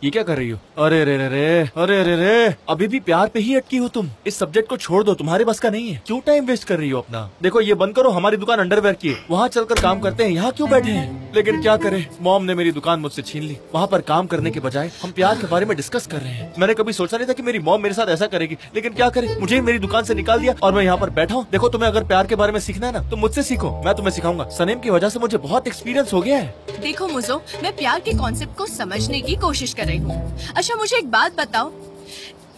ये क्या कर रही हो? अरे रे रे रे, अरे रे रे, अभी भी प्यार पे ही अटकी हो तुम। इस सब्जेक्ट को छोड़ दो, तुम्हारे बस का नहीं है। क्यों टाइम वेस्ट कर रही हो अपना? देखो ये बंद करो, हमारी दुकान अंडरवेयर की है, वहाँ चलकर काम करते हैं, यहाँ क्यों बैठे हैं? लेकिन क्या करे, मॉम ने मेरी दुकान मुझसे छीन ली। वहाँ पर काम करने के बजाय हम प्यार के बारे में डिस्कस कर रहे हैं। मैंने कभी सोचा नहीं था कि मेरी मॉम मेरे साथ ऐसा करेगी, लेकिन क्या करे, मुझे मेरी दुकान से निकाल दिया और मैं यहाँ पर बैठा हूँ। देखो तुम्हें अगर प्यार के बारे में सीखना है ना तो मुझसे सीखो, मैं तुम्हें सिखाऊंगा। सनीम की वजह से मुझे बहुत एक्सपीरियंस हो गया है। देखो मुझो, मैं प्यार के कॉन्सेप्ट को समझने की कोशिश कर रही हूँ। अच्छा मुझे एक बात बताओ,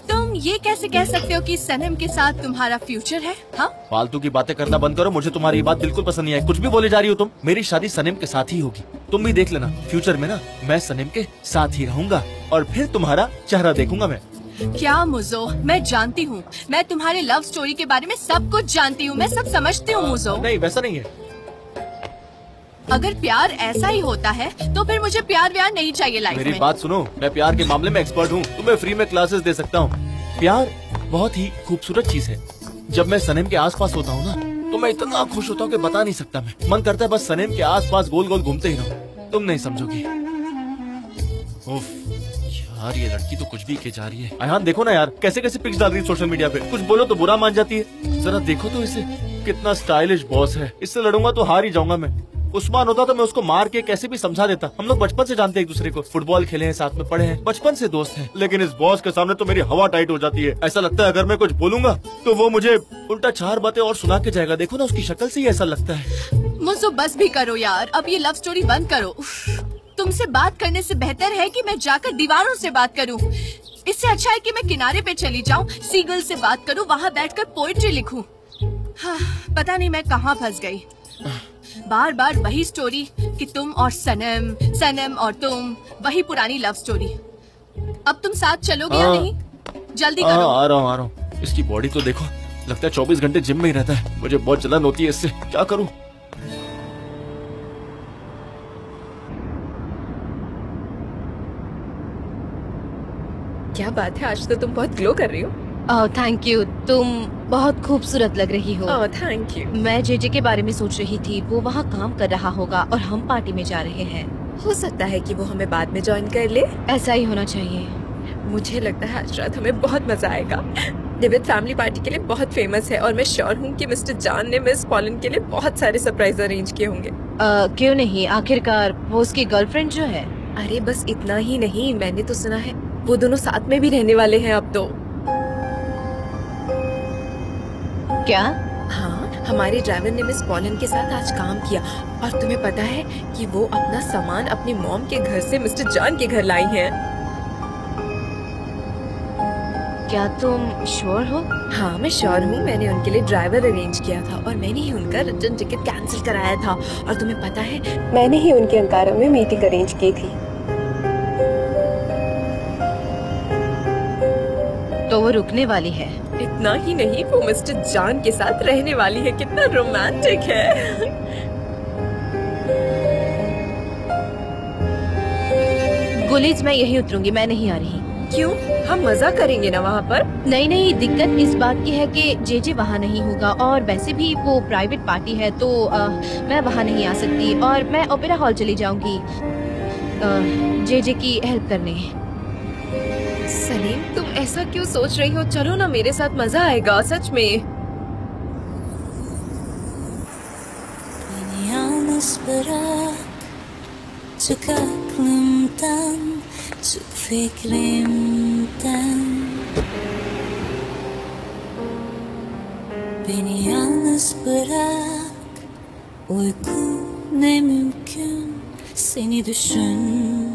तुम ये कैसे कह सकते हो कि सनम के साथ तुम्हारा फ्यूचर है? हाँ, फालतू की बातें करना बंद करो, मुझे तुम्हारी ये बात बिल्कुल पसंद नहीं है। कुछ भी बोले जा रही हो तुम। मेरी शादी सनम के साथ ही होगी, तुम भी देख लेना। फ्यूचर में ना मैं सनम के साथ ही रहूंगा और फिर तुम्हारा चेहरा देखूंगा मैं। क्या मुझो, मैं जानती हूँ, मैं तुम्हारे लव स्टोरी के बारे में सब कुछ जानती हूँ, मैं सब समझती हूँ मुझो। नहीं वैसा नहीं है। अगर प्यार ऐसा ही होता है तो फिर मुझे प्यार व्यार नहीं चाहिए लाइफ में। मेरी बात सुनो, मैं प्यार के मामले में एक्सपर्ट हूँ, तुम्हें फ्री में क्लासेस दे सकता हूँ। प्यार बहुत ही खूबसूरत चीज है। जब मैं सनम के आसपास होता हूँ ना तो मैं इतना खुश होता हूँ कि बता नहीं सकता। मैं मन करता है बस सनम के आसपास गोल गोल घूमते ही रहूं। तुम नहीं समझोगी। उफ, यार ये लड़की तो कुछ भी के जा रही है। अयान देखो ना यार, कैसे कैसे पिक्स डाल रही है सोशल मीडिया पे। कुछ बोलो तो बुरा मान जाती है। जरा देखो तो इसे, कितना स्टाइलिश बॉस है। इससे लड़ूंगा तो हार ही जाऊंगा मैं। उस्मान होता तो मैं उसको मार के कैसे भी समझा देता। हम लोग बचपन से जानते हैं एक दूसरे को, फुटबॉल खेले हैं, साथ में पढ़े हैं, बचपन से दोस्त हैं। लेकिन इस बॉस के सामने तो मेरी हवा टाइट हो जाती है। ऐसा लगता है अगर मैं कुछ बोलूंगा तो वो मुझे उल्टा 4 बातें और सुना के जाएगा। देखो ना उसकी शक्ल से ही ऐसा लगता है। मुझो बस भी करो यार, अब ये लव स्टोरी बंद करो। तुमसे बात करने से बेहतर है कि मैं जाकर दीवारों से बात करूं। इससे अच्छा है कि मैं किनारे पे चली जाऊं, सीगल से बात करूं, वहाँ बैठकर पोएट्री लिखूं। हाँ, पता नहीं मैं कहाँ फंस गई। बार बार वही स्टोरी कि तुम और सनम, सनम और तुम, वही पुरानी लव स्टोरी। अब तुम साथ चलोगे या नहीं? जल्दी करो। आ रहा हूँ। इसकी बॉडी तो देखो, लगता है 24 घंटे जिम में ही रहता है। मुझे बहुत जलन होती है इससे, क्या करूँ? क्या बात है, आज तो तुम बहुत ग्लो कर रही हो। ओह थैंक यू, तुम बहुत खूबसूरत लग रही हो। Oh thank you. मैं जेजे के बारे में सोच रही थी, वो वहाँ काम कर रहा होगा और हम पार्टी में जा रहे हैं। हो सकता है कि वो हमें बाद में ज्वाइन कर ले। ऐसा ही होना चाहिए। मुझे लगता है आज रात हमें बहुत मजा आएगा। डेविड फैमिली पार्टी के लिए बहुत फेमस है और मैं श्योर हूँ कि मिस्टर जॉन ने मिस पॉलन के लिए बहुत सारे सरप्राइज अरेंज किए होंगे। क्यों नहीं, आखिरकार वो उसकी गर्लफ्रेंड जो है। अरे बस इतना ही नहीं, मैंने तो सुना है वो दोनों साथ में भी रहने वाले हैं अब तो। क्या? हाँ, हमारे ड्राइवर ने मिस पॉलन के साथ आज काम किया और तुम्हें पता है कि वो अपना सामान अपनी मॉम के घर से मिस्टर जॉन के घर लाई हैं। क्या तुम श्योर हो? हाँ मैं श्योर हूँ, मैंने उनके लिए ड्राइवर अरेंज किया था और मैंने ही उनका रिटर्न टिकट कैंसिल कराया था। और तुम्हें पता है मैंने ही उनके अंकारा में मीटिंग अरेंज की थी। तो वो रुकने वाली है। इतना ही नहीं, वो मिस्टर जॉन के साथ रहने वाली है। कितना रोमांटिक है। गुलीज मैं यही उतरूंगी, मैं नहीं आ रही। क्यों? हम मजा करेंगे ना वहाँ पर। नहीं नहीं, दिक्कत इस बात की है कि जेजे वहाँ नहीं होगा और वैसे भी वो प्राइवेट पार्टी है तो मैं वहाँ नहीं आ सकती और मैं ओपेरा हॉल चली जाऊंगी जेजे की हेल्प करने। सलीम तुम ऐसा क्यों सोच रही हो? चलो ना मेरे साथ, मजा आएगा सच में। Beni yalnız bırak, çık aklımdan, çık fikrimden. Beni yalnız bırak, uyku ne mümkün seni düşünmeden.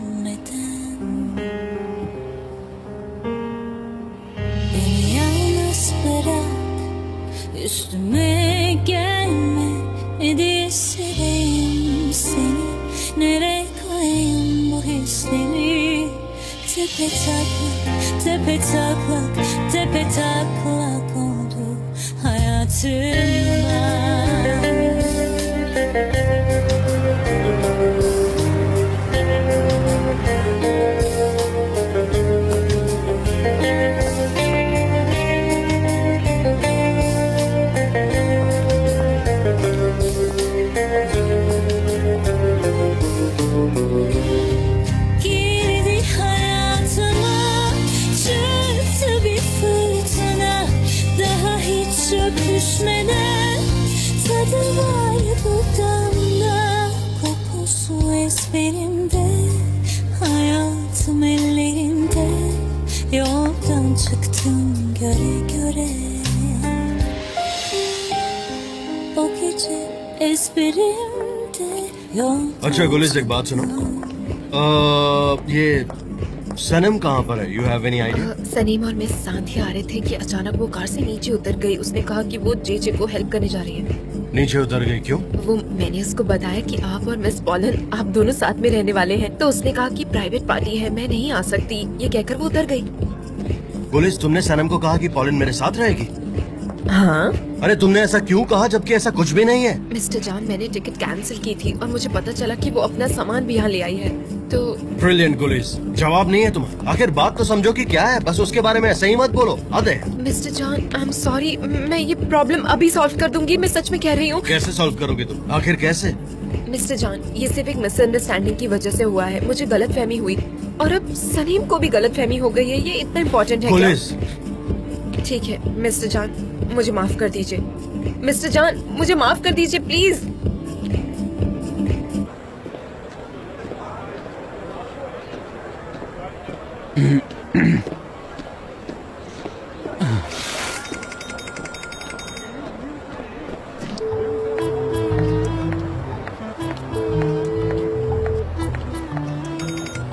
Üstüme gelme, hissedeyim seni. Nereye koyayım bu hisleri? Tepe taklak, tepe taklak, tepe taklak oldu hayatımda. Girdi hayal düşmeden tadı var dudağımda, kokusu ezberimde, hayatım ellerimde, yoldan çıktım göre göre. O gece ezberimde yoldan. अच्छा गुलिस, एक बात सुनो, ये सनम कहाँ पर है? You have any idea? सनीम और मिस सांध्या आ रहे थे कि अचानक वो कार से नीचे उतर गई। उसने कहा कि वो जेजे को हेल्प करने जा रही है। नीचे उतर गई क्यों? वो मैंने उसको बताया कि आप और मिस पॉलन आप दोनों साथ में रहने वाले हैं, तो उसने कहा कि प्राइवेट पार्टी है, मैं नहीं आ सकती। ये कहकर वो उतर गई। गुलिस, तुमने सनम को कहा कि पॉलिन मेरे साथ रहेगी? हाँ। अरे तुमने ऐसा क्यों कहा जबकि ऐसा कुछ भी नहीं है? मिस्टर जॉन, मैंने टिकट कैंसिल की थी और मुझे पता चला कि वो अपना सामान भी यहाँ ले आई है, तो। ब्रिलियंट गुलिस, जवाब नहीं है तुम्हारा। आखिर बात तो समझो कि क्या है, बस उसके बारे में ऐसे ही मत बोलो। आधे। Mister John, I am sorry, मैं ये प्रॉब्लम अभी सॉल्व कर दूंगी। मैं सच में कह रही हूँ। कैसे सॉल्व करोगे तुम? आखिर कैसे? मिस्टर जॉन, ये सिर्फ एक मिसअंडरस्टैंडिंग की वजह से हुआ है। मुझे गलतफहमी हुई और अब सनीम को भी गलतफहमी हो गई है। ये इतना इम्पोर्टेंट है क्या? ठीक है मिस्टर जॉन, मुझे माफ कर दीजिए। मिस्टर जॉन, मुझे माफ कर दीजिए प्लीज।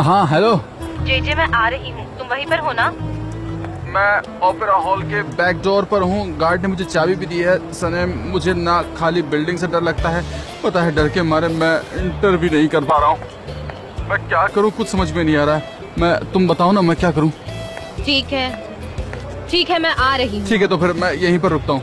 हाँ हेलो। जेजे, मैं आ रही हूँ, तुम वहीं पर हो ना? मैं ओपेरा हॉल के बैक डोर पर हूँ। गार्ड ने मुझे चाबी भी दी है। सनेम, मुझे ना खाली बिल्डिंग से डर लगता है, पता है डर के मारे मैं इंटर भी नहीं कर पा रहा हूँ। मैं क्या करूँ कुछ समझ में नहीं आ रहा है। तुम बताओ ना मैं क्या करूँ? ठीक है, मैं आ रही हूँ। ठीक है, तो फिर मैं यहीं पर रुकता हूँ।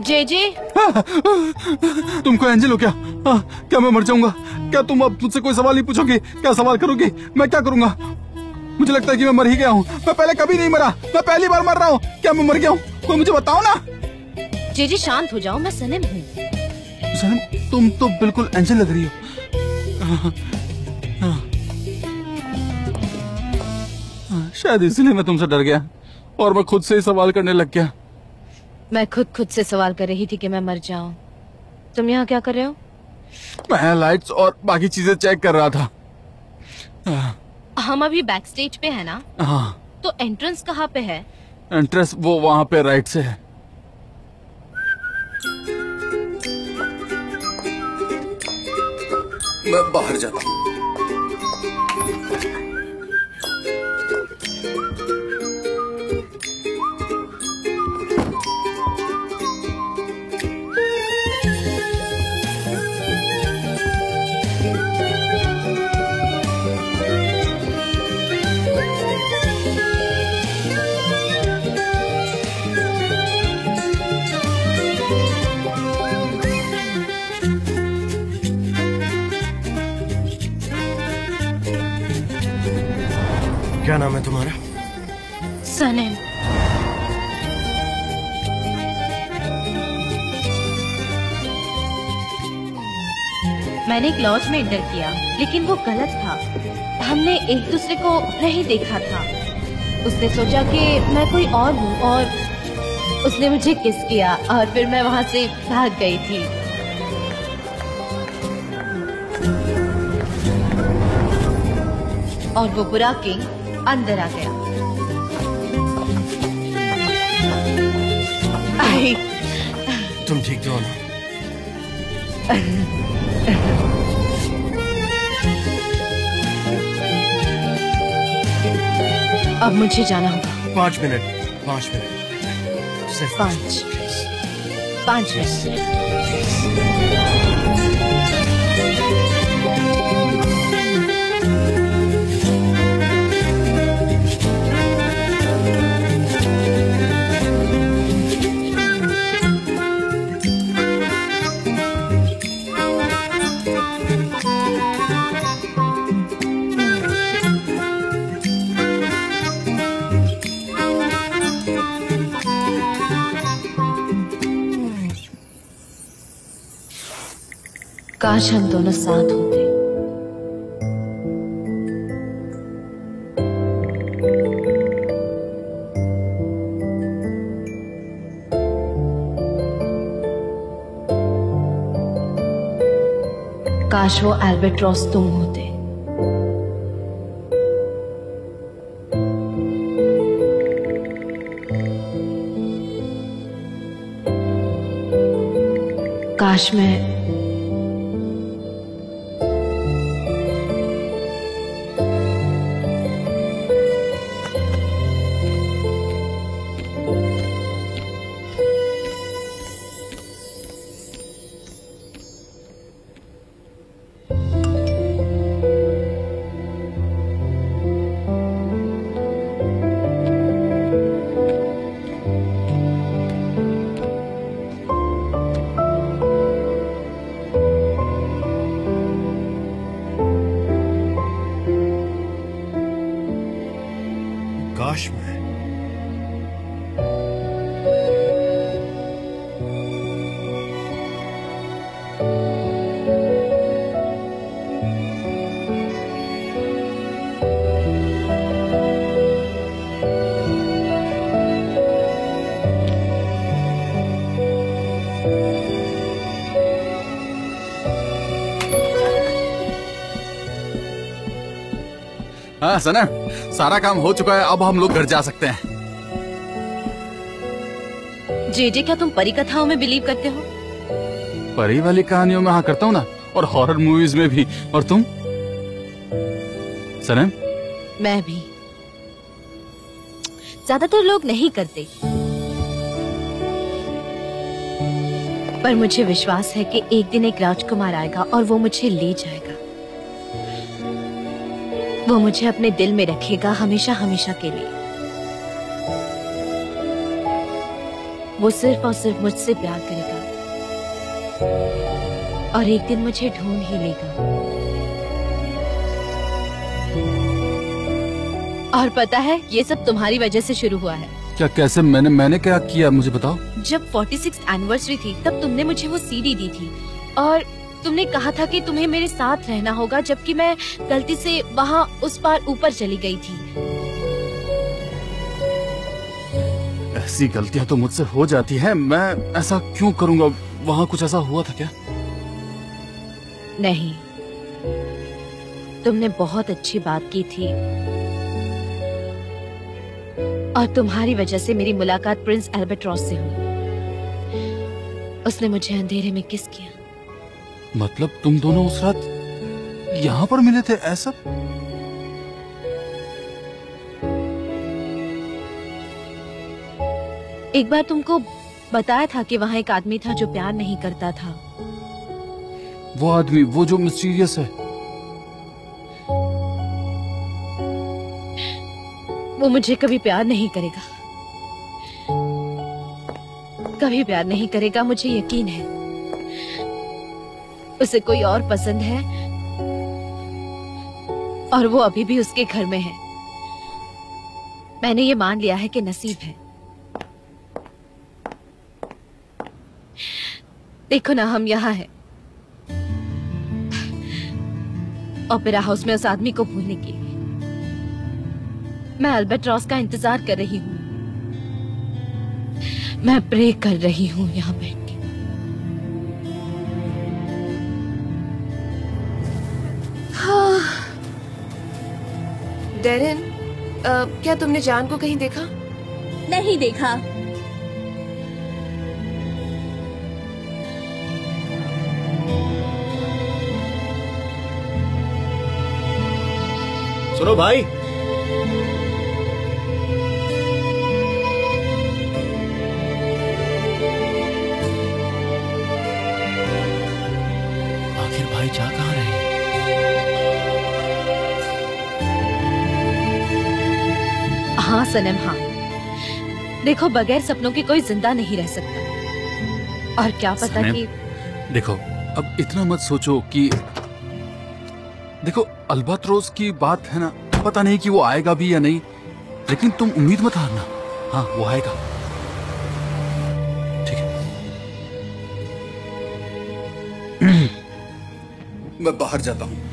जेजे, तुमको एंजल हो क्या? क्या मैं मर जाऊंगा? क्या तुम अब मुझसे कोई सवाल ही पूछोगी? क्या सवाल करोगी? मैं क्या करूंगा? मुझे लगता है कि मैं मर ही गया हूँ। मैं पहले कभी नहीं मरा, मैं पहली बार मर रहा हूँ। क्या मैं मर गया हूँ? कोई मुझे बताओ ना। जेजे शांत हो जाओ, मैं सनम हूँ। सनम, तुम तो बिल्कुल एंजल लग रही हो। शायद इसलिए मैं तुमसे डर गया और मैं खुद से ही सवाल करने लग गया। मैं खुद से सवाल कर रही थी कि मैं मर जाऊं। तुम यहाँ क्या कर रहे हो? मैं लाइट्स और बाकी चीजें चेक कर रहा था। हम अभी बैक स्टेज पे है ना? हाँ। तो एंट्रेंस कहाँ पे है? एंट्रेंस वो वहाँ पे राइट से है। मैं बाहर जाता हूँ। क्या नाम है तुम्हारा? सनम। मैंने एक लॉज में एंटर किया, लेकिन वो गलत था। हमने एक दूसरे को नहीं देखा था। उसने सोचा कि मैं कोई और हूँ और उसने मुझे किस किया और फिर मैं वहाँ से भाग गई थी। और वो बुरा किंग अंदर आ गया। तुम ठीक तो हो ना? अब मुझे जाना होगा। 5 मिनट। सिर्फ 5 मिनट। काश हम दोनों साथ होते। काश वो एल्बेट्रॉस तुम होते। काश मैं काश में हाँ सनम, सारा काम हो चुका है, अब हम लोग घर जा सकते हैं। जेजे, क्या तुम परी कथाओं में बिलीव करते हो? परी वाली कहानियों में हाँ करता हूँ ना, और हॉरर मूवीज में भी। और तुम सनम? मैं भी। ज्यादातर लोग नहीं करते, पर मुझे विश्वास है कि एक दिन एक राजकुमार आएगा और वो मुझे ले जाएगा। वो मुझे अपने दिल में रखेगा हमेशा हमेशा के लिए। वो सिर्फ और सिर्फ मुझसे प्यार करेगा और एक दिन मुझे ढूंढ ही लेगा। और पता है, ये सब तुम्हारी वजह से शुरू हुआ है। क्या? कैसे? मैंने क्या किया, मुझे बताओ। जब 46th एनिवर्सरी थी तब तुमने मुझे वो सीडी दी थी और तुमने कहा था कि तुम्हें मेरे साथ रहना होगा, जबकि मैं गलती से वहाँ उस पार ऊपर चली गई थी। ऐसी गलतियां तो मुझसे हो जाती हैं, मैं ऐसा क्यों करूंगा? वहाँ कुछ ऐसा हुआ था क्या? नहीं, तुमने बहुत अच्छी बात की थी और तुम्हारी वजह से मेरी मुलाकात प्रिंस एल्बेट्रॉस से हुई। उसने मुझे अंधेरे में किस किया। मतलब तुम दोनों उस रात यहाँ पर मिले थे? ऐसा? एक बार तुमको बताया था कि वहाँ एक आदमी था जो प्यार नहीं करता था। वो आदमी, वो जो मिस्टीरियस है? वो मुझे कभी प्यार नहीं करेगा, कभी प्यार नहीं करेगा, मुझे यकीन है। उसे कोई और पसंद है और वो अभी भी उसके घर में है। मैंने ये मान लिया है कि नसीब है। देखो ना, हम यहाँ हैं ओपेरा हाउस में उस आदमी को भूलने के लिए। मैं एल्बेट्रॉस का इंतजार कर रही हूँ। मैं प्रे कर रही हूँ यहाँ बैठ के। डेरिन, क्या तुमने जान को कहीं देखा? नहीं देखा। सुनो भाई, आखिर भाई जा कहाँ रहे हैं? हाँ सनम, हाँ। देखो, बगैर सपनों के कोई जिंदा नहीं रह सकता। और क्या पता सनम, कि देखो अब इतना मत सोचो कि देखो अल्बात्रोस की बात है ना, पता नहीं कि वो आएगा भी या नहीं, लेकिन तुम उम्मीद मत हारना। हाँ वो आएगा, ठीक है। मैं बाहर जाता हूँ।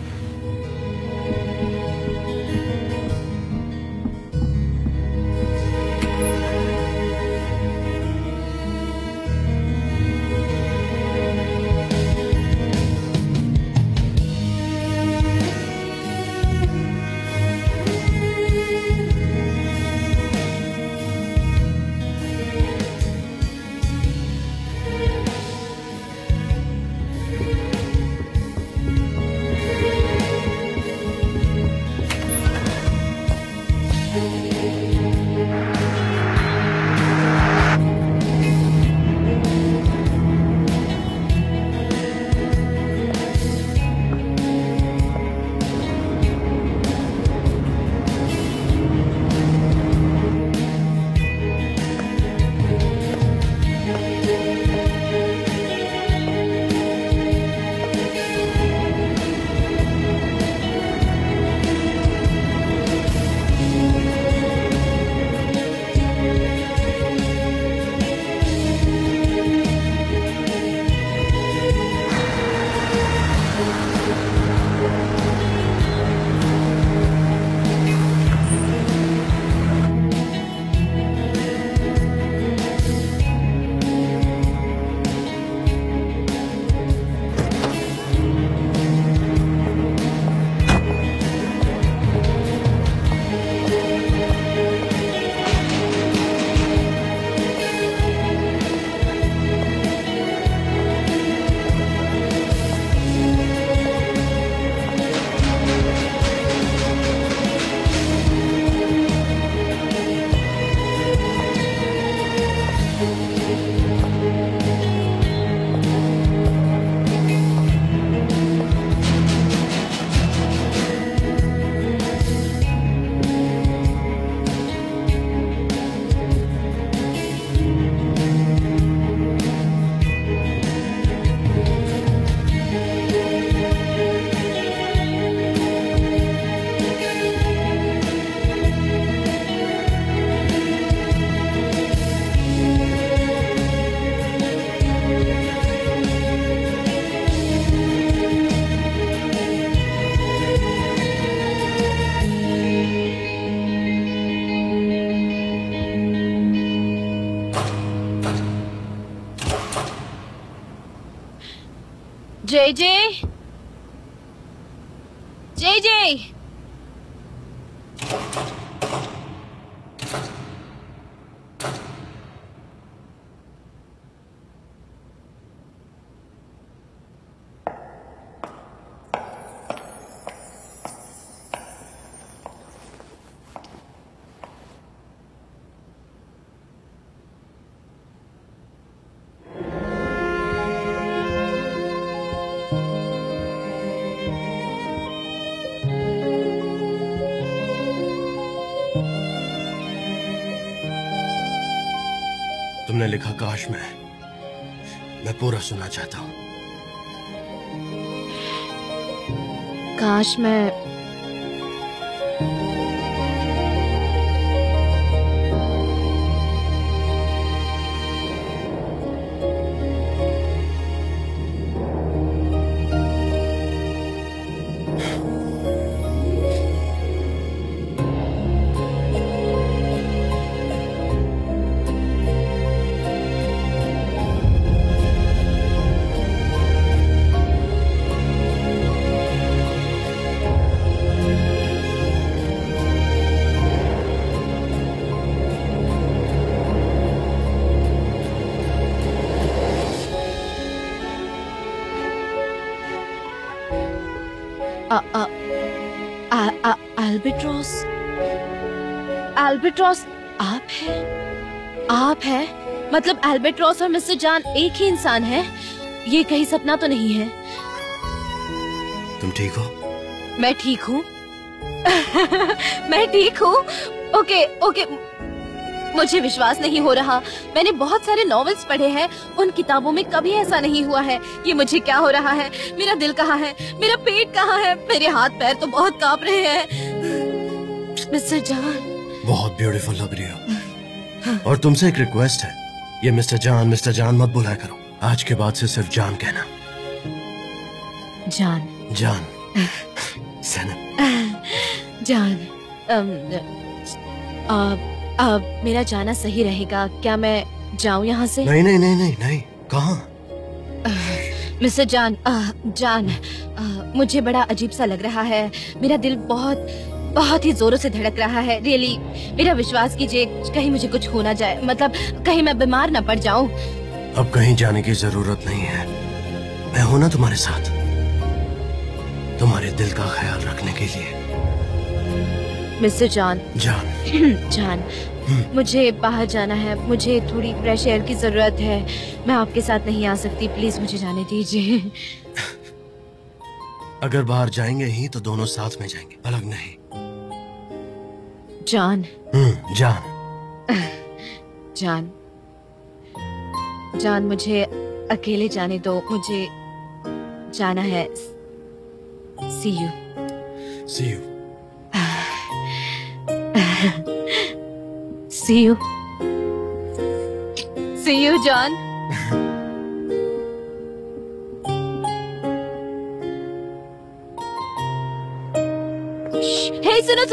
जय जय, जय जय। तुमने लिखा काश मैं पूरा सुनना चाहता हूँ। काश मैं एल्बेट्रॉस, एल्बेट्रॉस आप हैं? आप हैं? मतलब एल्बेट्रॉस और मिस्टर जान एक ही इंसान है? ये कहीं सपना तो नहीं है? तुम ठीक हो? मैं ठीक हूँ। मैं ठीक हूँ। ओके ओके, मुझे विश्वास नहीं हो रहा। मैंने बहुत सारे नॉवेल्स पढ़े हैं, उन किताबों में कभी ऐसा नहीं हुआ है। ये मुझे क्या हो रहा है? मेरा दिल कहाँ है? मेरा पेट कहाँ है? मेरे हाथ पैर तो बहुत कांप रहे हैं। मिस्टर जान, बहुत ब्यूटीफुल लग रही हो। और तुमसे एक रिक्वेस्ट है, ये मिस्टर जान मत बुलाया करो। आज के बाद से सिर्फ जान कहना। जान सनम। जान, मेरा जाना सही रहेगा? क्या मैं जाऊं यहाँ से? नहीं। कहाँ? मिस्टर जान, मुझे बड़ा अजीब सा लग रहा है। मेरा दिल बहुत ही जोरों से धड़क रहा है। रियली, मेरा विश्वास कीजिए, कहीं मुझे कुछ हो ना जाए, मतलब कहीं मैं बीमार न पड़ जाऊं। अब कहीं जाने की जरूरत नहीं है, मैं हूं ना तुम्हारे साथ, तुम्हारे दिल का ख्याल रखने के लिए। मिस्टर जान, जान, मुझे बाहर जाना है, मुझे थोड़ी फ्रेश एयर की जरूरत है। मैं आपके साथ नहीं आ सकती, प्लीज मुझे जाने दीजिए। अगर बाहर जाएंगे ही तो दोनों साथ में जाएंगे, अलग नहीं। जान, जान, मुझे अकेले जाने दो, मुझे जाना है। See you. See you. See you. See you, John. Hey, सुनो,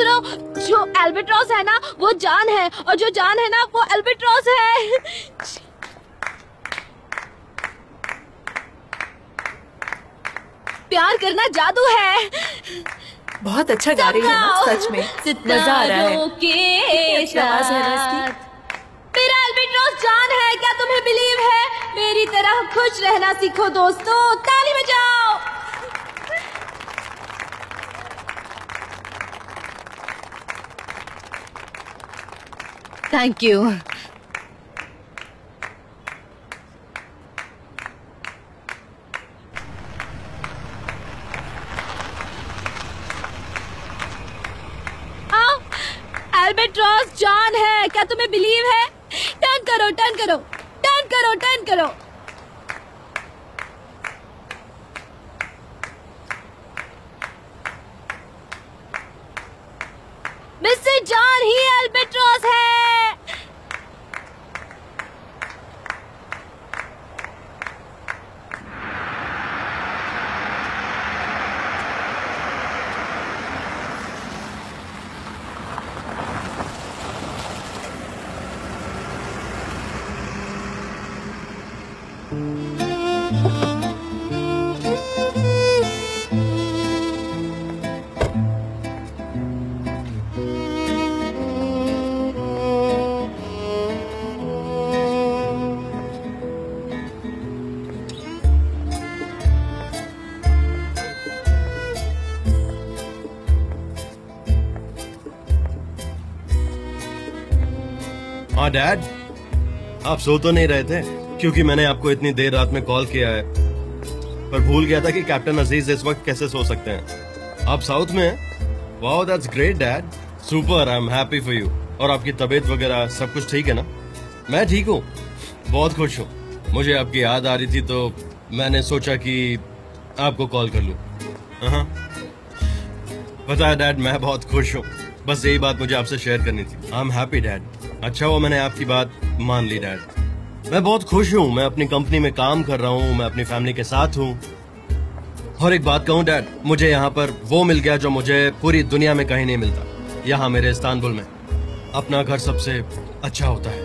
जो एल्बेट्रॉस है ना वो जान है, और जो जान है ना वो एल्बेट्रॉस है। प्यार करना जादू है। बहुत अच्छा गा रही है ना, सच में मजा आ रहा है। कितनी आवाज है ना इसकी। मेरा एल्बेट्रॉस जान है, क्या तुम्हें बिलीव है? मेरी तरह खुश रहना सीखो दोस्तों, ताली बजाओ। Thank you. एल्बेट्रॉस जान है, क्या तुम्हें बिलीव है? टर्न करो, टर्न करो, टर्न करो, टर्न करो। मिस्टर जान ही एल्बेट्रॉस है। हाँ डैड, आप सो तो नहीं रहे थे? क्योंकि मैंने आपको इतनी देर रात में कॉल किया है, पर भूल गया था कि कैप्टन अजीज इस वक्त कैसे सो सकते हैं। आप साउथ में हैं? Wow, that's great dad, super, I am happy for you. और आपकी तबीयत वगैरह सब कुछ ठीक है ना? मैं ठीक हूँ, बहुत खुश हूँ। मुझे आपकी याद आ रही थी तो मैंने सोचा कि आपको कॉल कर लूँ। पता है डैड, मैं बहुत खुश हूँ, बस यही बात मुझे आपसे शेयर करनी थी। I am happy dad. अच्छा वो मैंने आपकी बात मान ली डैड, मैं बहुत खुश हूँ। मैं अपनी कंपनी में काम कर रहा हूँ, मैं अपनी फैमिली के साथ हूँ। और एक बात कहूँ डैड, मुझे यहाँ पर वो मिल गया जो मुझे पूरी दुनिया में कहीं नहीं मिलता। यहाँ मेरे इस्तांबुल में अपना घर सबसे अच्छा होता है।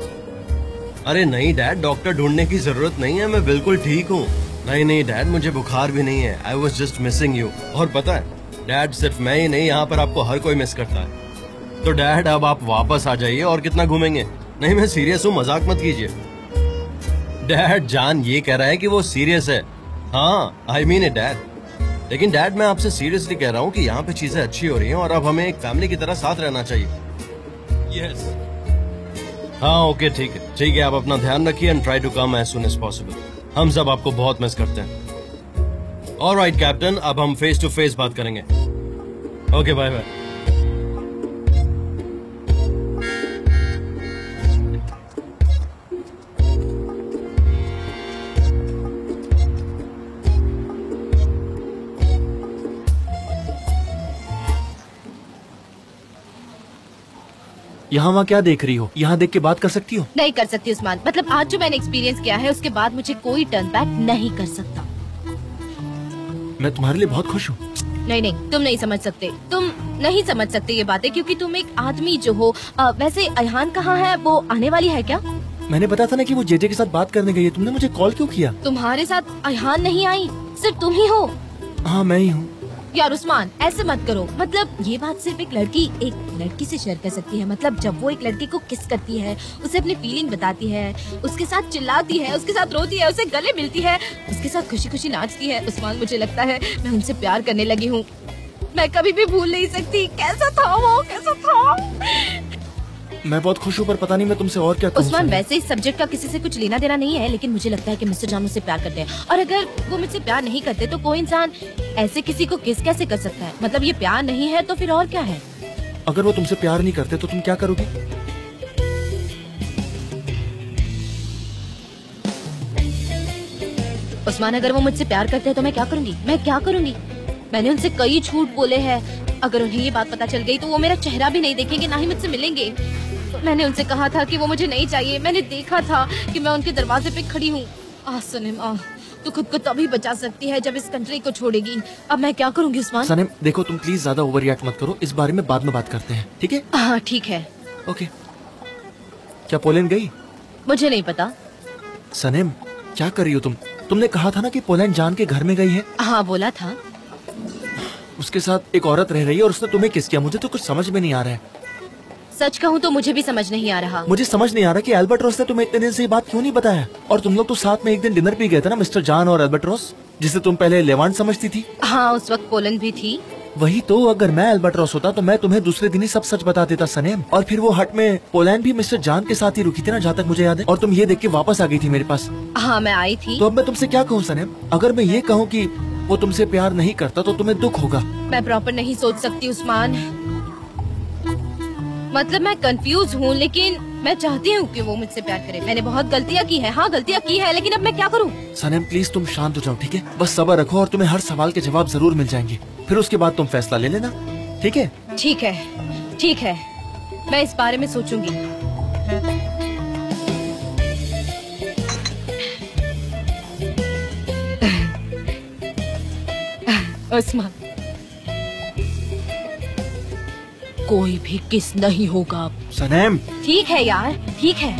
अरे नहीं डैड, डॉक्टर ढूंढने की जरूरत नहीं है, मैं बिल्कुल ठीक हूँ। नहीं डैड, मुझे बुखार भी नहीं है। I was just missing you. और पता है डैड, सिर्फ मैं ही नहीं, यहाँ पर आपको हर कोई मिस करता है। तो डैड अब आप वापस आ जाइए, और कितना घूमेंगे? नहीं मैं सीरियस हूँ, मजाक मत कीजिए। डैड जान ये कह रहा है कि वो सीरियस है। हाँ आई मीन इट डैड। लेकिन डैड मैं आपसे सीरियसली कह रहा हूँ कि यहाँ पे चीजें अच्छी हो रही हैं और अब हमें एक फैमिली की तरह साथ रहना चाहिए। यस। हाँ ओके ठीक है आप अपना ध्यान रखिए and try to come as soon as possible. हम सब आपको बहुत मिस करते हैं। ऑलराइट कैप्टन, अब हम फेस टू फेस बात करेंगे। Okay bye bye. यहाँ वहाँ क्या देख रही हो? यहाँ देख के बात कर सकती हो? नहीं कर सकती उस्मान, मतलब आज जो मैंने एक्सपीरियंस किया है उसके बाद मुझे कोई टर्न बैक नहीं कर सकता। मैं तुम्हारे लिए बहुत खुश हूँ। नहीं, तुम नहीं समझ सकते, तुम नहीं समझ सकते ये बातें, क्योंकि तुम एक आदमी जो हो। वैसे अयहान कहाँ है? वो आने वाली है क्या? मैंने बताया था ना कि वो जेजे के साथ बात करने गई है। तुमने मुझे कॉल क्यों किया? तुम्हारे साथ अयहान नहीं आई, सिर्फ तुम ही हो। हाँ मैं ही हूँ। यार उस्मान ऐसे मत करो, मतलब ये बात सिर्फ एक लड़की से शेयर कर सकती है। मतलब जब वो एक लड़की को किस करती है, उसे अपनी फीलिंग बताती है, उसके साथ चिल्लाती है, उसके साथ रोती है, उसे गले मिलती है, उसके साथ खुशी खुशी नाचती है। उस्मान मुझे लगता है मैं उनसे प्यार करने लगी हूँ। मैं कभी भी भूल नहीं सकती कैसा था वो, कैसा था। मैं बहुत खुश हूँ, पर पता नहीं मैं तुमसे और क्या कहूँ। उस्मान वैसे इस सब्जेक्ट का किसी से कुछ लेना देना नहीं है, लेकिन मुझे लगता है कि मिस्टर जान मुझसे प्यार करते हैं, और अगर वो मुझसे प्यार नहीं करते तो कोई इंसान ऐसे किसी को किस कैसे कर सकता है? मतलब ये प्यार नहीं है तो फिर और क्या है? अगर वो तुमसे प्यार नहीं करते तो तुम क्या करोगी? उस्मान अगर वो मुझसे प्यार करते हैं तो मैं क्या करूँगी? मैंने उनसे कई झूठ बोले हैं। अगर उन्हें ये बात पता चल गई तो वो मेरा चेहरा भी नहीं देखेंगे, ना ही मुझसे मिलेंगे। मैंने उनसे कहा था कि वो मुझे नहीं चाहिए। मैंने देखा था कि मैं उनके दरवाजे पे खड़ी हूँ। सनम तू खुद को तभी बचा सकती है जब इस कंट्री को छोड़ेगी। अब मैं क्या करूँगी उस्मान? सनम देखो, तुम प्लीज ज्यादा ओवर रिएक्ट मत करो। इस बारे में बाद में बात करते हैं, ठीक है? हाँ ठीक है। ओके। क्या पोलैंड गई? मुझे नहीं पता। सनम क्या कर रही हो तुम? तुमने कहा था ना कि पोलैंड जान के घर में गई है। हाँ बोला था। उसके साथ एक औरत रह रही है और उसने तुम्हें किस किया? मुझे तो कुछ समझ में नहीं आ रहा है। सच कहूँ तो मुझे भी समझ नहीं आ रहा। मुझे समझ नहीं आ रहा कि एल्बर्ट्रोस ने तुम्हें इतने दिन से ये बात क्यों नहीं बताया। और तुम लोग तो साथ में एक दिन डिनर पे गए थे ना, मिस्टर जान और एल्बर्ट्रोस, जिसे तुम पहले लेवांट समझती थी। हाँ उस वक्त पोलैंड भी थी। वही तो, अगर मैं एल्बर्ट्रोस होता तो मैं तुम्हें दूसरे दिन ही सब सच बता देता सनेम। और फिर वो हट में पोलैंड भी मिस्टर जान के साथ ही रुकी थी ना, जहाँ तक मुझे याद है। और तुम ये देख के वापस आ गई थी मेरे पास। हाँ मैं आई थी। तो अब मैं तुमसे क्या कहूँ सनेम? अगर मैं ये कहूँ कि वो तुमसे प्यार नहीं करता तो तुम्हें दुख होगा। मैं प्रॉपर नहीं सोच सकती उस्मान, मतलब मैं कंफ्यूज हूँ, लेकिन मैं चाहती हूँ कि वो मुझसे प्यार करे। मैंने बहुत गलतियाँ की है, हाँ गलतियाँ की है, लेकिन अब मैं क्या करूँ? सनेम प्लीज तुम शांत हो जाओ, ठीक है? बस सब्र रखो और तुम्हें हर सवाल के जवाब जरूर मिल जाएंगे। फिर उसके बाद तुम फैसला ले लेना, ठीक है? ठीक है, मैं इस बारे में सोचूंगी। उस्मान कोई भी किस नहीं होगा अब। सनेम ठीक है यार, ठीक है।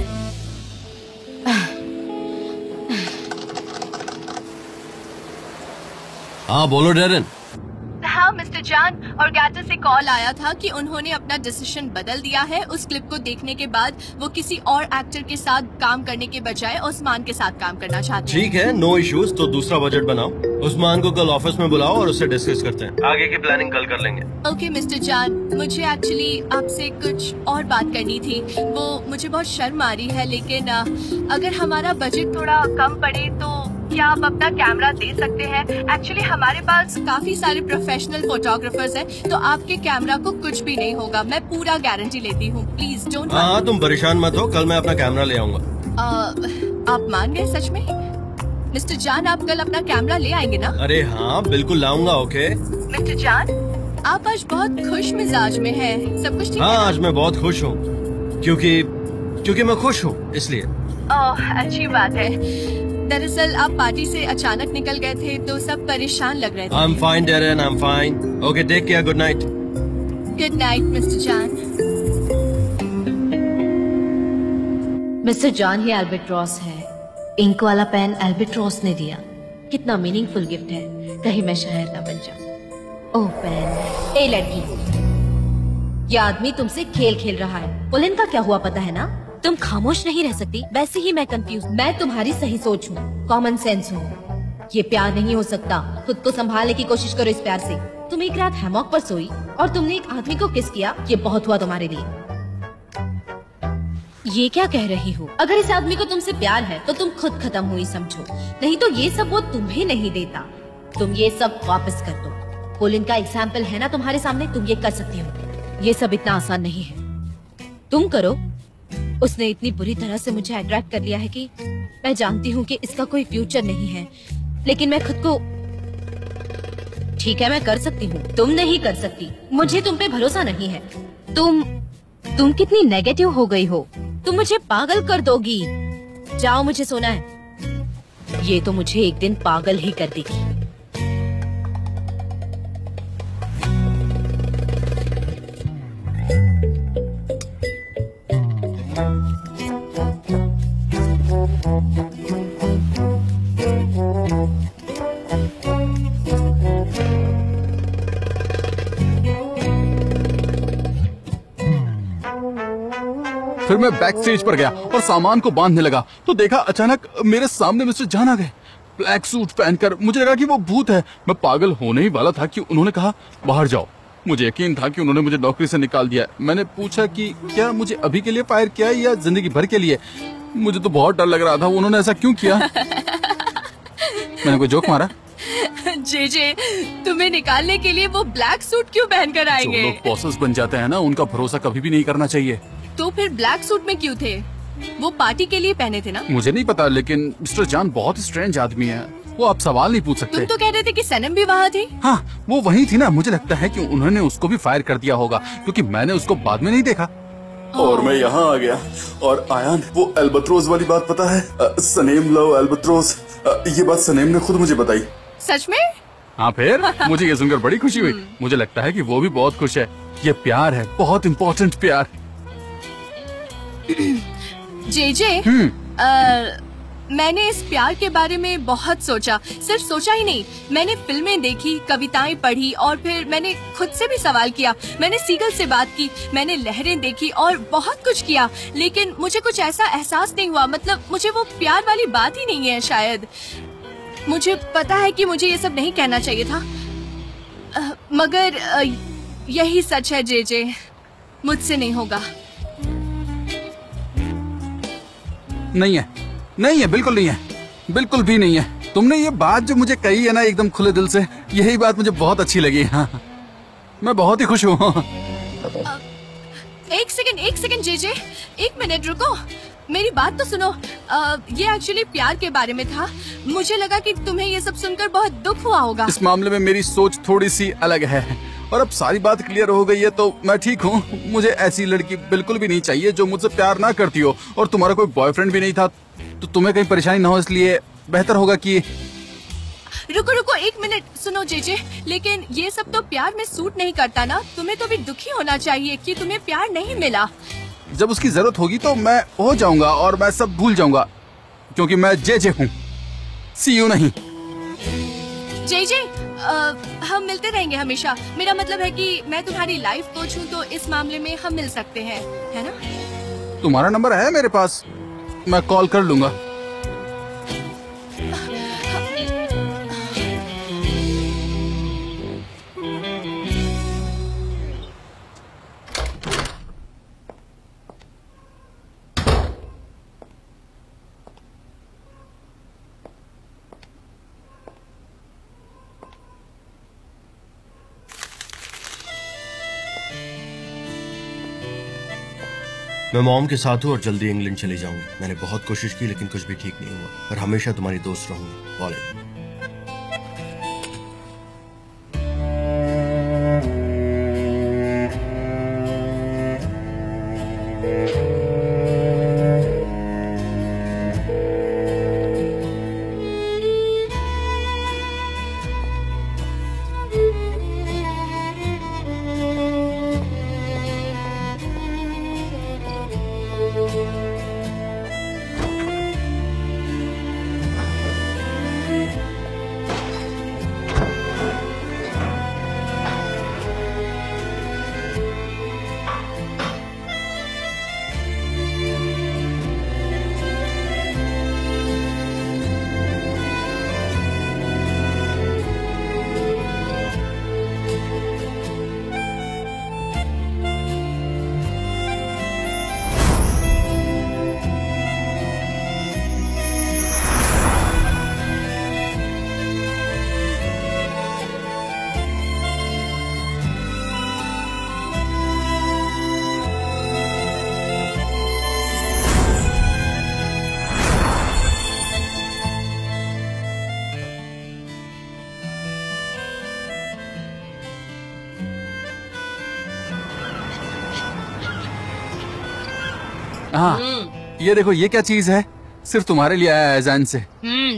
हाँ बोलो डेरन। हाँ मिस्टर जान, और गैटर से कॉल आया था कि उन्होंने अपना डिसीजन बदल दिया है। उस क्लिप को देखने के बाद वो किसी और एक्टर के साथ काम करने के बजाय उस्मान के साथ काम करना चाहते हैं। ठीक है, नो इश्यूज। तो दूसरा बजट बनाओ, उस्मान को कल ऑफिस में बुलाओ और उससे डिस्कस करते हैं। आगे की प्लानिंग कल कर लेंगे। ओके मिस्टर जान, मुझे एक्चुअली आपसे कुछ और बात करनी थी। वो मुझे बहुत शर्म आ रही है, लेकिन अगर हमारा बजट थोड़ा कम पड़े तो क्या आप अपना कैमरा दे सकते हैं? एक्चुअली हमारे पास काफी सारे प्रोफेशनल फोटोग्राफर्स हैं, तो आपके कैमरा को कुछ भी नहीं होगा, मैं पूरा गारंटी लेती हूँ। Please don't. हाँ तुम परेशान मत हो, कल मैं अपना कैमरा ले आऊंगा। आप मान गए सच में? मिस्टर जान आप कल अपना कैमरा ले आएंगे ना? अरे हाँ बिल्कुल लाऊंगा। ओके मिस्टर जान आप आज बहुत खुश मिजाज में हैं, सब कुछ ठीक है? हाँ आज मैं बहुत खुश हूँ, क्योंकि मैं खुश हूँ इसलिए। ओह अच्छी बात है। दरअसल आप पार्टी से अचानक निकल गए थे तो सब परेशान लग रहे थे। I'm fine, Darren, I'm fine. Okay, take care. Good night. Good night mister जान। मिस्टर जान ही एल्बर्ट्रॉस है। इंक वाला पेन एल्बर्ट्रॉस ने दिया। कितना मीनिंगफुल गिफ्ट है, कहीं मैं शायर ना बन जाऊं। ओह पेन। ए लड़की, ये आदमी तुमसे खेल खेल रहा है। पोलैंड का क्या हुआ पता है ना? तुम खामोश नहीं रह सकती। वैसे ही मैं कंफ्यूज। मैं तुम्हारी सही सोच हूँ, कॉमन सेंस हूँ। ये प्यार नहीं हो सकता। खुद को संभालने की कोशिश करो इस प्यार से। तुम एक रात हैमॉक पर सोई और तुमने एक आदमी को किस किया, ये बहुत हुआ तुम्हारे लिए। ये क्या कह रही हो? अगर इस आदमी को तुमसे प्यार है तो तुम खुद खत्म हुई समझो, नहीं तो ये सब वो तुम्हें नहीं देता। तुम ये सब वापस कर दो। पोलिन का एग्जाम्पल है ना तुम्हारे सामने, तुम ये कर सकती हो। ये सब इतना आसान नहीं है, तुम करो। उसने इतनी बुरी तरह से मुझे अट्रैक्ट कर लिया है कि मैं जानती हूँ कि इसका कोई फ्यूचर नहीं है, लेकिन मैं खुद को, ठीक है मैं कर सकती हूँ, तुम नहीं कर सकती। मुझे तुम पे भरोसा नहीं है। तुम कितनी नेगेटिव हो गई हो, तुम मुझे पागल कर दोगी। जाओ, मुझे सोना है। ये तो मुझे एक दिन पागल ही कर देगी। फिर मैं बैक स्टेज पर गया और सामान को बांधने लगा तो देखा अचानक मेरे सामने मिस्टर जान आ गए, ब्लैक सूट पहनकर। मुझे लगा कि वो भूत है। मैं पागल होने ही वाला था कि उन्होंने कहा बाहर जाओ। मुझे यकीन था कि उन्होंने मुझे नौकरी से निकाल दिया। मैंने पूछा कि क्या मुझे अभी के लिए फायर किया है या जिंदगी भर के लिए। मुझे तो बहुत डर लग रहा था, उन्होंने ऐसा क्यों किया। मैंने कोई जोक मारा? जे तुम्हें निकालने के लिए वो ब्लैक सूट क्यों पहनकर जो आएंगे? लोग बॉसेस बन जाते हैं ना, उनका भरोसा कभी भी नहीं करना चाहिए। तो फिर ब्लैक सूट में क्यों थे? वो पार्टी के लिए पहने थे ना? मुझे नहीं पता, लेकिन मिस्टर जान बहुत स्ट्रेंज आदमी है। वो आप सवाल नहीं पूछ सकते। तुम तो कह रहे थे कि सनम भी वहाँ थी। हाँ, वो वही थी ना। मुझे लगता है कि उन्होंने उसको भी फायर कर दिया होगा, क्योंकि मैंने उसको बाद में नहीं देखा। और मैं यहाँ आ गया। और आयान, वो एल्बत्रोस वाली बात पता है? सनेम लव एल्बत्रोस, ये बात सनेम ने खुद मुझे बताई। सच में? हाँ, फिर मुझे ये सुनकर बड़ी खुशी हुई। मुझे लगता है कि वो भी बहुत खुश है। ये प्यार है, बहुत इम्पोर्टेंट प्यार। जे मैंने इस प्यार के बारे में बहुत सोचा। सिर्फ सोचा ही नहीं, मैंने फिल्में देखी, कविताएं पढ़ी और फिर मैंने खुद से भी सवाल किया। मैंने सीगल से बात की, मैंने लहरें देखी और बहुत कुछ किया, लेकिन मुझे कुछ ऐसा एहसास नहीं हुआ। मतलब मुझे वो प्यार वाली बात ही नहीं है शायद। मुझे पता है कि मुझे ये सब नहीं कहना चाहिए था, मगर यही सच है जे मुझसे नहीं होगा। नहीं है, नहीं है, बिल्कुल नहीं है, बिल्कुल भी नहीं है। तुमने ये बात जो मुझे कही है ना एकदम खुले दिल से, यही बात मुझे बहुत अच्छी लगी। हाँ, मैं बहुत ही खुश हूँ। एक सेकंड जे, एक मिनट रुको, मेरी बात तो सुनो। ये एक्चुअली प्यार के बारे में था। मुझे लगा कि तुम्हें ये सब सुनकर बहुत दुख हुआ होगा। इस मामले में मेरी सोच थोड़ी सी अलग है और अब सारी बात क्लियर हो गई है, तो मैं ठीक हूँ। मुझे ऐसी लड़की बिल्कुल भी नहीं चाहिए जो मुझसे प्यार ना करती हो। और तुम्हारा कोई बॉयफ्रेंड भी नहीं था, तो तुम्हें कहीं परेशानी ना हो, इसलिए बेहतर होगा कि रुको एक मिनट सुनो जे, लेकिन ये सब तो प्यार में सूट नहीं करता ना। तुम्हें तो भी दुखी होना चाहिए कि तुम्हें प्यार नहीं मिला। जब उसकी जरूरत होगी तो मैं हो जाऊंगा और मैं सब भूल जाऊंगा, क्योंकि मैं जे हूँ, सी यू नहीं। जे हम मिलते रहेंगे हमेशा। मेरा मतलब है कि मैं तुम्हारी लाइफ कोच हूँ, तो इस मामले में हम मिल सकते हैं, है ना? तुम्हारा नंबर है मेरे पास, मैं कॉल कर लूंगा। मैं मॉम के साथ हूँ और जल्दी इंग्लैंड चले जाऊंगी। मैंने बहुत कोशिश की लेकिन कुछ भी ठीक नहीं हुआ, पर हमेशा तुम्हारी दोस्त रहूंगी। कॉलेज हाँ, ये देखो, ये क्या चीज है? सिर्फ तुम्हारे लिए आया है जान से।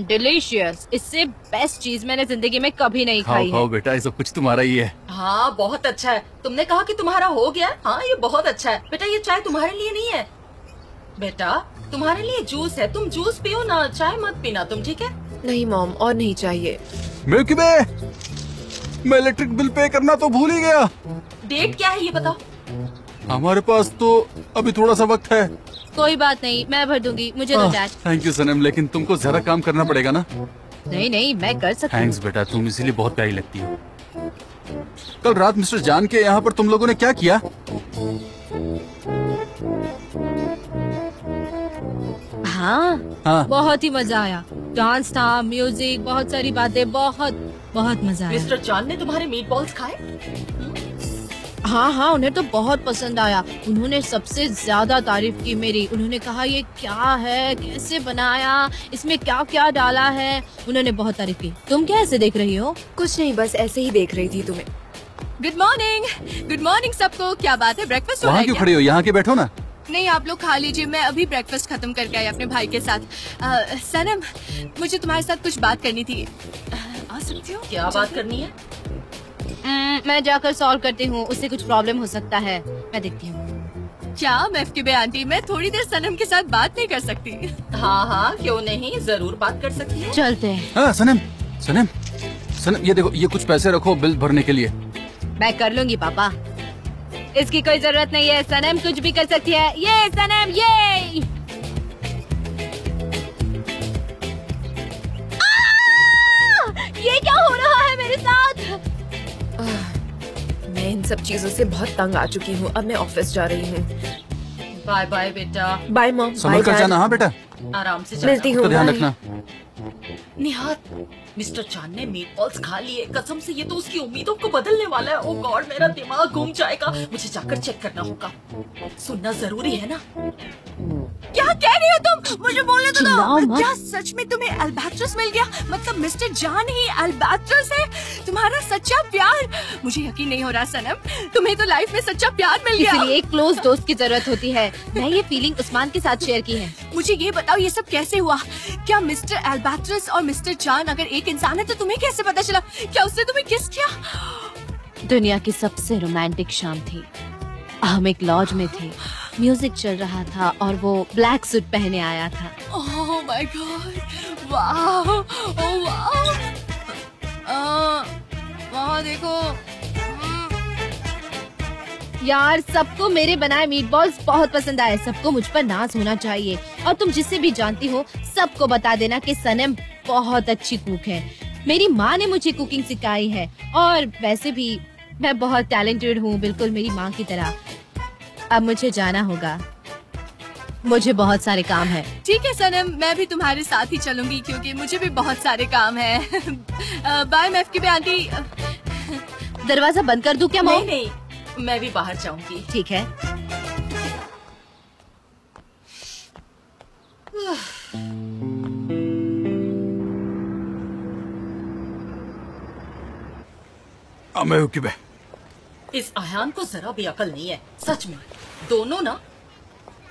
डिलीशियस। इससे बेस्ट चीज मैंने जिंदगी में कभी नहीं खाओ खाई खाओ है। बेटा, ये सब कुछ तुम्हारा ही है। हाँ बहुत अच्छा है। तुमने कहा कि तुम्हारा हो गया। हाँ ये बहुत अच्छा है बेटा। ये चाय तुम्हारे लिए नहीं है बेटा, तुम्हारे लिए जूस है। तुम जूस पियो ना, चाय मत पीना तुम, ठीक है? नहीं मॉम, और नहीं चाहिए। मिल्की बे, मैं इलेक्ट्रिक बिल पे करना तो भूल ही गया। डेट क्या है ये बताओ। हमारे पास तो अभी थोड़ा सा वक्त है। कोई बात नहीं, मैं भर दूंगी, मुझे दो डैड। थैंक यू सनम, लेकिन तुमको ज्यादा काम करना पड़ेगा ना। नहीं नहीं, मैं कर सकती हूँ। थैंक्स बेटा, तुम इसीलिए बहुत प्यारी लगती हो। कल रात मिस्टर जान के यहाँ पर तुम लोगों ने क्या किया? हाँ, बहुत ही मजा आया। डांस था, म्यूजिक, बहुत सारी बातें, बहुत मजा आया। मिस्टर चांद ने तुम्हारे मीट बॉल्स खाए? हाँ, उन्हें तो बहुत पसंद आया। उन्होंने सबसे ज्यादा तारीफ की मेरी। उन्होंने कहा ये क्या है, कैसे बनाया, इसमें क्या क्या डाला है। उन्होंने बहुत तारीफ की। तुम क्या ऐसे देख रही हो? कुछ नहीं, बस ऐसे ही देख रही थी तुम्हें। गुड मॉर्निंग सबको। क्या बात है, ब्रेकफास्ट हो रहा वहाँ है क्यों क्या? खड़ी हो? यहाँ के बैठो ना। नहीं, आप लोग खा लीजिए, मैं अभी ब्रेकफास्ट खत्म करके आई अपने भाई के साथ। सनम, मुझे तुम्हारे साथ कुछ बात करनी थी। आ सकती हो? क्या बात करनी है? मैं जाकर सॉल्व करती हूँ, उससे कुछ प्रॉब्लम हो सकता है। मैं देखती हूँ। क्या मेफ्किबे आंटी, मैं थोड़ी देर सनम के साथ बात नहीं कर सकती? हाँ क्यों नहीं, जरूर बात कर सकती है। चलते हैं। हाँ सनम, ये देखो, ये कुछ पैसे रखो बिल भरने के लिए। मैं कर लूंगी पापा, इसकी कोई जरूरत नहीं है। सनम कुछ भी कर सकती है। ये सनम, ये क्या हो रहा है मेरे साथ? मैं इन सब चीजों से बहुत तंग आ चुकी हूँ। अब मैं ऑफिस जा रही हूँ। बाय बाय बेटा। Bye mom. संभल कर जाना। हाँ बेटा, आराम से जाना। मिलती हूँ। तो ध्यान बाय। रखना। निहात, मिस्टर चांद ने मीट बॉल्स खा लिए। कसम से ये तो उसकी उम्मीदों को बदलने वाला है। ओह गॉड, मेरा दिमाग घूम जाएगा। मुझे जाकर चेक करना होगा। सुनना जरूरी है ना? क्या कह रही हो तुम? मुझे बोलने तो चिल्लाओ दो। मत। क्या सच में तुम्हें अल्बाट्रस मिल गया? मतलब मिस्टर जान ही अल्बाट्रस है? तुम्हारा सच्चा प्यार? मुझे यकीन नहीं हो रहा सनम, तुम्हें तो लाइफ में सच्चा प्यार मिल गया। इसलिए एक क्लोज दोस्त की जरूरत होती है। मैं ये फीलिंग उस्मान के साथ शेयर की है। मुझे ये बताओ, ये सब कैसे हुआ? क्या मिस्टर अल्बाट्रस और मिस्टर जान अगर एक इंसान है तो तुम्हें कैसे पता चला? क्या उसने तुम्हें किस किया? दुनिया की सबसे रोमांटिक शाम थी। हम एक लॉज में थे, म्यूजिक चल रहा था और वो ब्लैक सूट पहने आया था। ओह माय गॉड, वाह, ओह वाह। वहाँ देखो। यार, सबको मेरे बनाए मीट बॉल्स बहुत पसंद आए। सबको मुझ पर नाज होना चाहिए। और तुम जिससे भी जानती हो, सबको बता देना कि सनम बहुत अच्छी कुक है। मेरी माँ ने मुझे कुकिंग सिखाई है और वैसे भी मैं बहुत टैलेंटेड हूँ, बिल्कुल मेरी माँ की तरह। अब मुझे जाना होगा, मुझे बहुत सारे काम है। ठीक है सनम, मैं भी तुम्हारे साथ ही चलूंगी क्योंकि मुझे भी बहुत सारे काम है। बाय मेफ्किबे आंटी। दरवाजा बंद कर दूं क्या मॉम? नहीं, मैं भी बाहर जाऊंगी। ठीक है। इस आयान को जरा भी अकल नहीं है, सच में। दोनों ना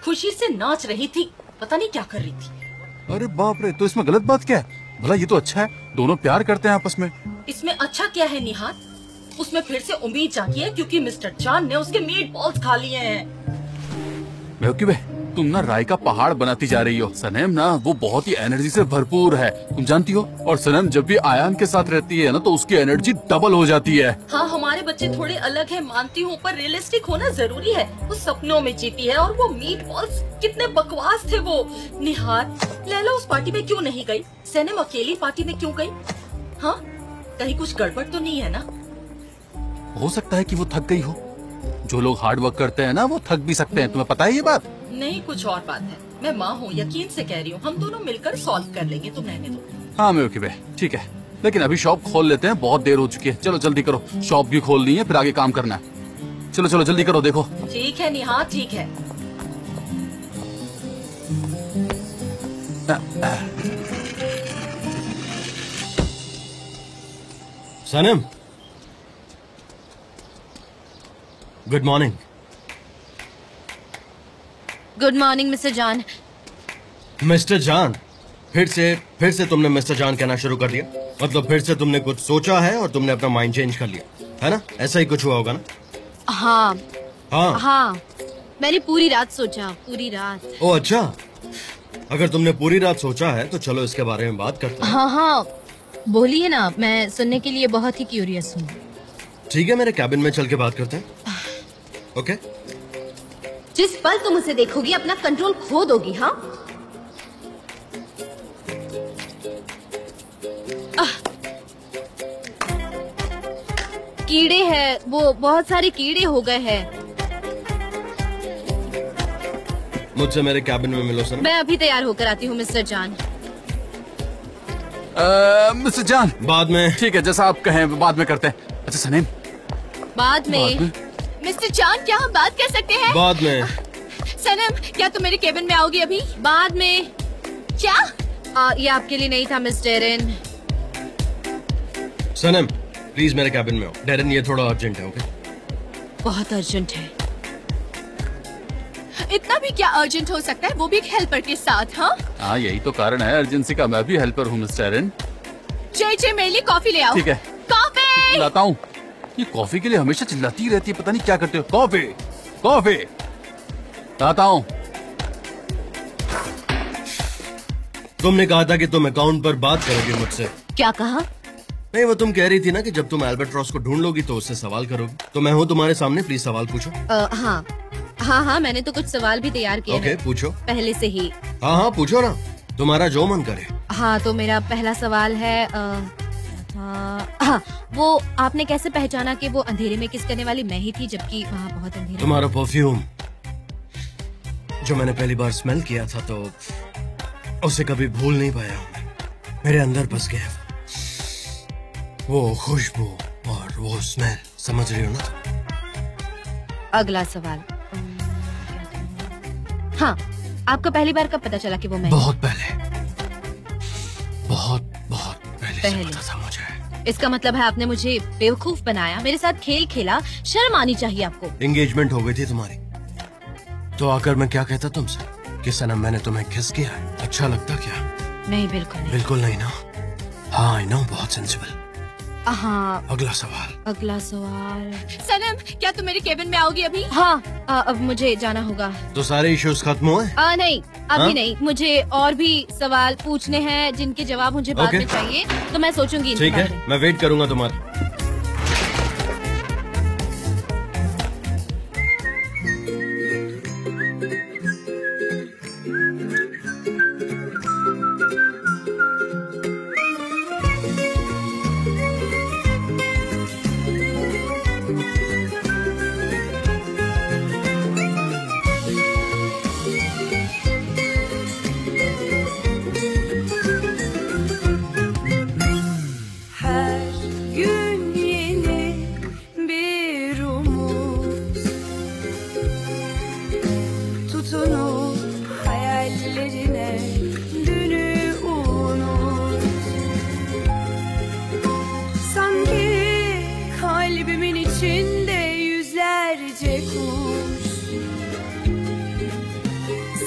खुशी से नाच रही थी, पता नहीं क्या कर रही थी। अरे बाप रे, तो इसमें गलत बात क्या है? भला ये तो अच्छा है, दोनों प्यार करते हैं आपस में। इसमें अच्छा क्या है निहात? उसमें फिर से उम्मीद जागी है क्योंकि मिस्टर चांद ने उसके मीट बॉल्स खा लिए हैं। तुम ना राय का पहाड़ बनाती जा रही हो। सनम ना वो बहुत ही एनर्जी से भरपूर है, तुम जानती हो। और सनम जब भी आयान के साथ रहती है ना तो उसकी एनर्जी डबल हो जाती है। हाँ, हमारे बच्चे थोड़े अलग हैं, मानती हूँ, पर रियलिस्टिक होना जरूरी है। वो सपनों में जीती है और वो मीट बॉल्स कितने बकवास थे वो। निहात, लैला उस पार्टी में क्यों नहीं गई? सनम अकेली पार्टी में क्यों गई? हाँ, कहीं कुछ गड़बड़ तो नहीं है ना? हो सकता है कि वो थक गई हो। जो लोग हार्ड वर्क करते हैं ना वो थक भी सकते हैं, तुम्हें पता है ये बात? नहीं, कुछ और बात है। मैं माँ हूँ, यकीन से कह रही हूँ। हम दोनों मिलकर सॉल्व कर लेंगे, तुम रहने दो। हाँ मैं ओके, ठीक है, लेकिन अभी शॉप खोल लेते हैं, बहुत देर हो चुकी है। चलो जल्दी करो, शॉप भी खोलनी है, फिर आगे काम करना है। चलो चलो जल्दी करो, देखो। ठीक है निहात, ठीक है। Sanam, good morning. Good morning mister John. Mister John, फिर से तुमने मिस्टर जान कहना शुरू कर दिया। मतलब फिर से तुमने कुछ सोचा है और तुमने अपना माइंड चेंज कर लिया है ना? ऐसा ही कुछ हुआ होगा ना? हाँ हाँ हाँ, मैंने पूरी रात सोचा, पूरी रात। ओ अच्छा, अगर तुमने पूरी रात सोचा है तो चलो इसके बारे में बात करते हैं। हाँ हाँ, बोलिए ना, मैं सुनने के लिए बहुत ही क्यूरियस हूँ। ठीक है, मेरे कैबिन में चल के बात करते हैं। ओके? जिस पल तुम उसे देखोगी अपना कंट्रोल खो दोगी। हाँ, कीड़े हैं वो, बहुत सारे कीड़े हो गए हैं। मुझसे मेरे कैबिन में मिलो सर। मैं अभी तैयार होकर आती हूँ मिस्टर जान। मिस्टर जान, बाद में। ठीक है, जैसा आप कहें बाद में करते हैं। अच्छा सनीम, बाद में। मिस्टर जान, क्या हम बात कर सकते हैं? बाद में। सनम, क्या तुम मेरे केबिन में आओगी अभी? बाद में। क्या? ये आपके लिए नहीं था मिस डेरेन। सनम, प्लीज मेरे कैबिन में आओ। डेरेन, ये थोड़ा अर्जेंट है। ओके? बहुत अर्जेंट है। इतना भी क्या अर्जेंट हो सकता है, वो भी एक हेल्पर के साथ? हाँ, यही तो कारण है अर्जेंसी का। मैं भी हेल्पर हूँ मिस्टर एरन। चे मेरे लिए कॉफी ले आओ। ठीक है, कॉफी लाता हूँ। ये कॉफी के लिए हमेशा चिल्लाती रहती है, पता नहीं क्या करते हो। कॉफी कॉफी लाता हूँ। तुमने कहा था कि तुम अकाउंट पर बात करोगी मुझसे। क्या कहा? नहीं, वो तुम कह रही थी ना कि जब तुम एल्बर्ट्रॉस को ढूंढ लोगी तो उससे सवाल करोगी। तो मैं हूँ तुम्हारे सामने, प्लीज सवाल पूछो। हाँ हाँ हाँ, मैंने तो कुछ सवाल भी तैयार किए ओके, हैं पूछो। पहले से ही। हाँ हाँ, पूछो ना, तुम्हारा जो मन करे। हाँ, तो मेरा पहला सवाल है हाँ, वो आपने कैसे पहचाना कि वो अंधेरे में किस करने वाली मैं ही थी, जबकि वहाँ बहुत अंधेरा? तुम्हारा परफ्यूम जो मैंने पहली बार स्मेल किया था तो उसे कभी भूल नहीं पाया हूँ। मेरे अंदर बस गया वो खुशबू और वो स्मेल, समझ रही हो ना? अगला सवाल। हाँ, आपको पहली बार कब पता चला कि वो मैं? बहुत पहले, बहुत पहले से पता था मुझे। इसका मतलब है आपने मुझे बेवकूफ बनाया, मेरे साथ खेल खेला। शर्म आनी चाहिए आपको। एंगेजमेंट हो गई थी तुम्हारी तो आकर मैं क्या कहता तुमसे कि सनम मैंने तुम्हें किस किया है, अच्छा लगता क्या? नहीं, बिल्कुल नहीं। बिल्कुल नहीं ना? हाँ, आई नो, बहुत सेंसिबल। हाँ, अगला सवाल। अगला सवाल। सनम, क्या तुम मेरे केबिन में आओगी अभी? हाँ, अब मुझे जाना होगा। तो सारे इश्यूज खत्म हुए? नहीं, अभी नहीं। मुझे और भी सवाल पूछने हैं जिनके जवाब मुझे बाद में चाहिए, तो मैं सोचूंगी। ठीक है, मैं वेट करूंगा तुम्हारा।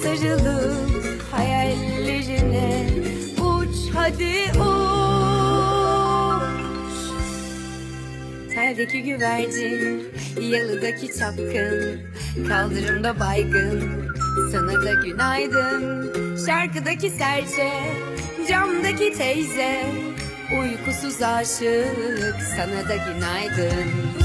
Sarılıp hayallerine uç hadi uç. Terdeki güvercin, yalıdaki çapkın, kaldırımda baygın, sana da günaydın. Şarkıdaki serçe, camdaki teyze, uykusuz aşık, sana da günaydın.